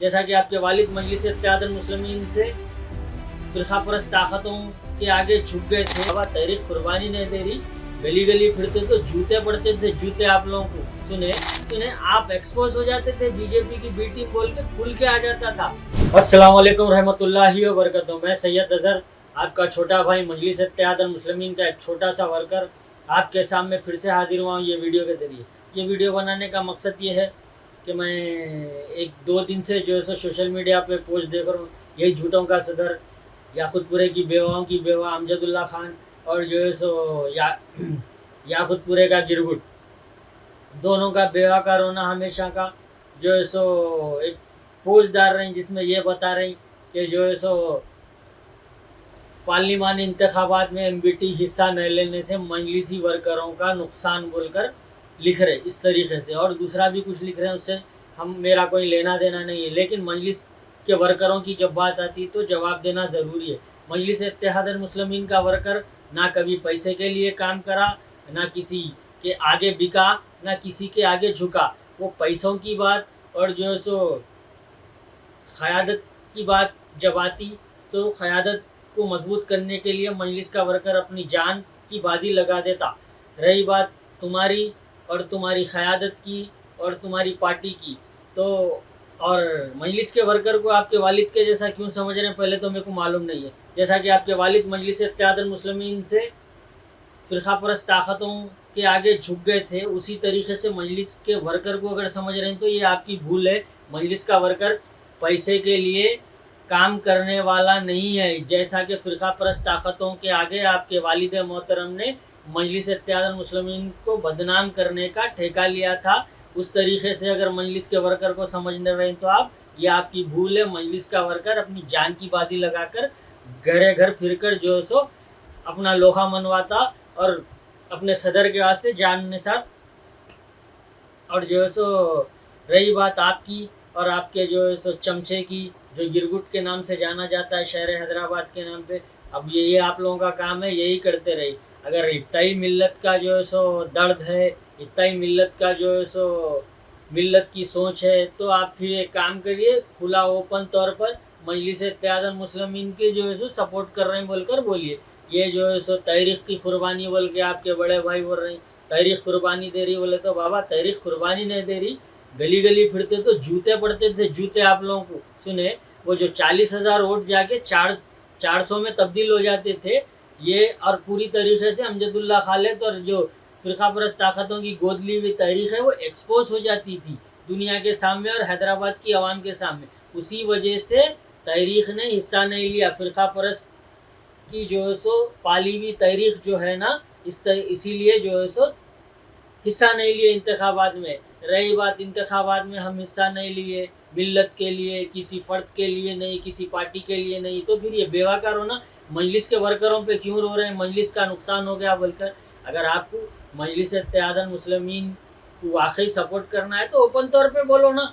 جیسا کہ آپ کے والد مجلس اتحاد المسلمین سے فرقہ پرست طاقتوں کے آگے جھک گئے تھے. بابا تحریک قربانی نہیں دے رہی, گلی گلی پھرتے تو جوتے پڑتے تھے, جوتے آپ لوگوں کو سنے آپ ایکسپوز ہو جاتے تھے, بی جے پی کی بی ٹیم بول کے کھل کے آ جاتا تھا. السلام علیکم رحمۃ اللہ وبرکاتہ. میں سید اظہر, آپ کا چھوٹا بھائی, مجلس اتحاد المسلمین کا ایک چھوٹا سا ورکر, آپ کے سامنے پھر سے حاضر ہوا ہوں یہ ویڈیو کے ذریعے. یہ ویڈیو بنانے کا مقصد یہ ہے کہ میں ایک دو دن سے جو ہے سو سوشل میڈیا پہ پوسٹ دیکھ رہا ہوں. یہی جھوٹوں کا صدر, یاقوت پورے کی بیواؤں کی بیوہ امجد اللہ خان اور جو ہے سو یاقوت پورے کا گرگٹ, دونوں کا بیوہ کا رونا ہمیشہ کا جو ہے سو ایک پوسٹ ڈال رہے ہیں جس میں یہ بتا رہے ہیں کہ جو ہے سو پارلیمانی انتخابات میں ایم بی ٹی حصہ نہ لینے سے مجلسی ورکروں کا نقصان بول کر لکھ رہے اس طریقے سے, اور دوسرا بھی کچھ لکھ رہے ہیں, اس سے میرا کوئی لینا دینا نہیں ہے. لیکن مجلس کے ورکروں کی جب بات آتی تو جواب دینا ضروری ہے. مجلس اتحاد المسلمین کا ورکر نہ کبھی پیسے کے لیے کام کرا, نہ کسی کے آگے بکا, نہ کسی کے آگے جھکا. وہ پیسوں کی بات اور جو ہے سو قیادت کی بات جب آتی تو قیادت کو مضبوط کرنے کے لیے مجلس کا ورکر اپنی جان کی بازی لگا دیتا. رہی بات تمہاری اور تمہاری قیادت کی اور تمہاری پارٹی کی, تو اور مجلس کے ورکر کو آپ کے والد کے جیسا کیوں سمجھ رہے ہیں پہلے تو میرے کو معلوم نہیں ہے. جیسا کہ آپ کے والد مجلس اتحاد المسلمین سے فرقہ پرست طاقتوں کے آگے جھک گئے تھے, اسی طریقے سے مجلس کے ورکر کو اگر سمجھ رہے ہیں تو یہ آپ کی بھول ہے. مجلس کا ورکر پیسے کے لیے کام کرنے والا نہیں ہے. جیسا کہ فرقہ پرست طاقتوں کے آگے آپ کے والد محترم نے مجلس اتحاد المسلمین کو بدنام کرنے کا ٹھیکہ لیا تھا, اس طریقے سے اگر مجلس کے ورکر کو سمجھنے رہے تو یہ آپ کی بھول ہے. مجلس کا ورکر اپنی جان کی بازی لگا کر گھر گھر پھر کر جو ہے سو اپنا لوہا منواتا اور اپنے صدر کے واسطے جان نثار. اور جو ہے سو رہی بات آپ کی اور آپ کے جو ہے سو چمچے کی, جو گرگٹ کے نام سے جانا جاتا ہے شہر حیدرآباد کے نام پہ, اب یہی آپ لوگوں کا کام ہے, یہی کرتے رہی. اگر اتنا ہی ملت کا جو ہے سو درد ہے, اتنا ہی ملت کا جو ہے سو ملت کی سوچ ہے, تو آپ پھر ایک کام کریے, کھلا اوپن طور پر مجلس اتحاد المسلمین کے جو ہے سو سپورٹ کر رہے ہیں بول کر بولیے. یہ جو ہے سو تحریک کی قربانی بول کے آپ کے بڑے بھائی بول رہے ہیں تحریک قربانی دے رہی, بولے تو بابا تحریک قربانی نہیں دے رہی, گلی گلی پھرتے تو جوتے پڑتے تھے, جوتے آپ لوگوں کو سنے. وہ جو 40,000 ووٹ جا کے 400 میں تبدیل ہو جاتے تھے, یہ اور پوری طریقے سے امجد اللہ خالد اور جو فرقہ پرست طاقتوں کی گود لی ہوئی تحریک ہے وہ ایکسپوز ہو جاتی تھی دنیا کے سامنے اور حیدرآباد کی عوام کے سامنے. اسی وجہ سے تحریک نے حصہ نہیں لیا. فرقہ پرست کی جو ہے سو پالی ہوئی تحریک جو ہے نا, اسی لیے جو ہے سو حصہ نہیں لیے انتخابات میں. رہی بات انتخابات میں ہم حصہ نہیں لیے ملت کے لیے, کسی فرد کے لیے نہیں, کسی پارٹی کے لیے نہیں, تو پھر یہ بیوہ کا رونا مجلس کے ورکروں پہ کیوں رو رہے ہیں, مجلس کا نقصان ہو گیا بول کر. اگر آپ کو مجلس اتحاد المسلمین کو واقعی سپورٹ کرنا ہے تو اوپن طور پہ بولو نا.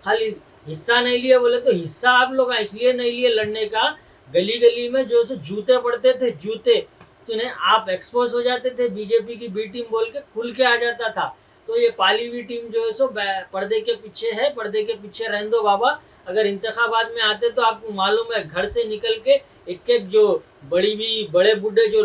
خالی حصہ نہیں لیے بولے تو حصہ آپ لوگ اس لیے نہیں لیے لڑنے کا, گلی گلی میں جو سو جوتے پڑتے تھے, جوتے سنے آپ ایکسپوز ہو جاتے تھے, بی جے پی کی بی ٹیم بول کے کھل کے آ جاتا تھا. تو یہ پالی ہوئی ٹیم جو ہے سو پردے کے پیچھے ہے, پردے کے پیچھے رہن دو بابا. اگر انتخابات میں آتے تو آپ کو معلوم ہے گھر سے نکل کے ایک جو بڑی بھی بڑے بوڑھے جو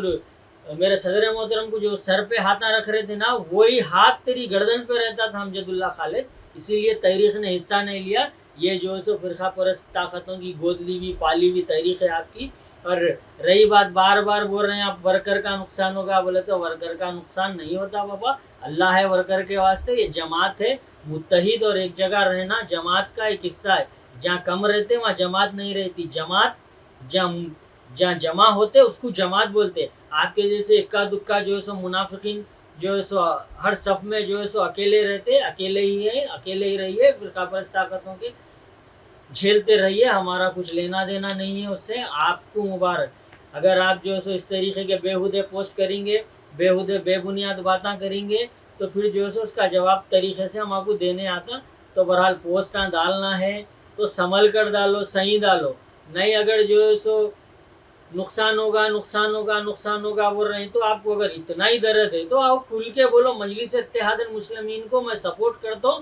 میرے صدر محترم کو جو سر پہ ہاتھ رکھ رہے تھے نا, وہی ہاتھ تیری گردن پہ رہتا تھا امجد اللہ خالد. اسی لیے تحریک نے حصہ نہیں لیا. یہ جو ہے سو فرقہ پرست طاقتوں کی گود لی ہوئی پالی ہوئی تحریک ہے آپ کی. اور رہی بات بار بار بول رہے ہیں آپ ورکر کا نقصان ہوگا, بولے تو ورکر کا نقصان نہیں ہوتا بابا. اللہ ہے ورکر کے واسطے, یہ جماعت ہے متحد, اور ایک جگہ رہنا جماعت کا ایک حصہ ہے. جہاں کم رہتے وہاں جماعت نہیں رہتی. جماعت جہاں جمع ہوتے اس کو جماعت بولتے. آپ کے جیسے اکا دکا جو ہے سو منافقین جو ہے سو ہر صف میں جو ہے سو اکیلے رہتے, اکیلے ہی رہیے, فرقہ پرست طاقتوں کے جھیلتے رہیے, ہمارا کچھ لینا دینا نہیں ہے اس سے. آپ کو مبارک. اگر آپ جو ہے سو اس طریقے کے بیہودے پوسٹ کریں گے, بیہودے بے بنیاد باتیں کریں گے, تو پھر جو ہے سو اس کا جواب طریقے سے ہم آپ کو دینے آتا. تو بہرحال پوسٹاں ڈالنا ہے تو سنبھل کر ڈالو, صحیح ڈالو. نہیں اگر جو ہے سو نقصان ہوگا بول رہے ہیں, تو آپ کو اگر اتنا ہی درد ہے تو آپ کھل کے بولو مجلس اتحاد المسلمین کو میں سپورٹ کرتا ہوں,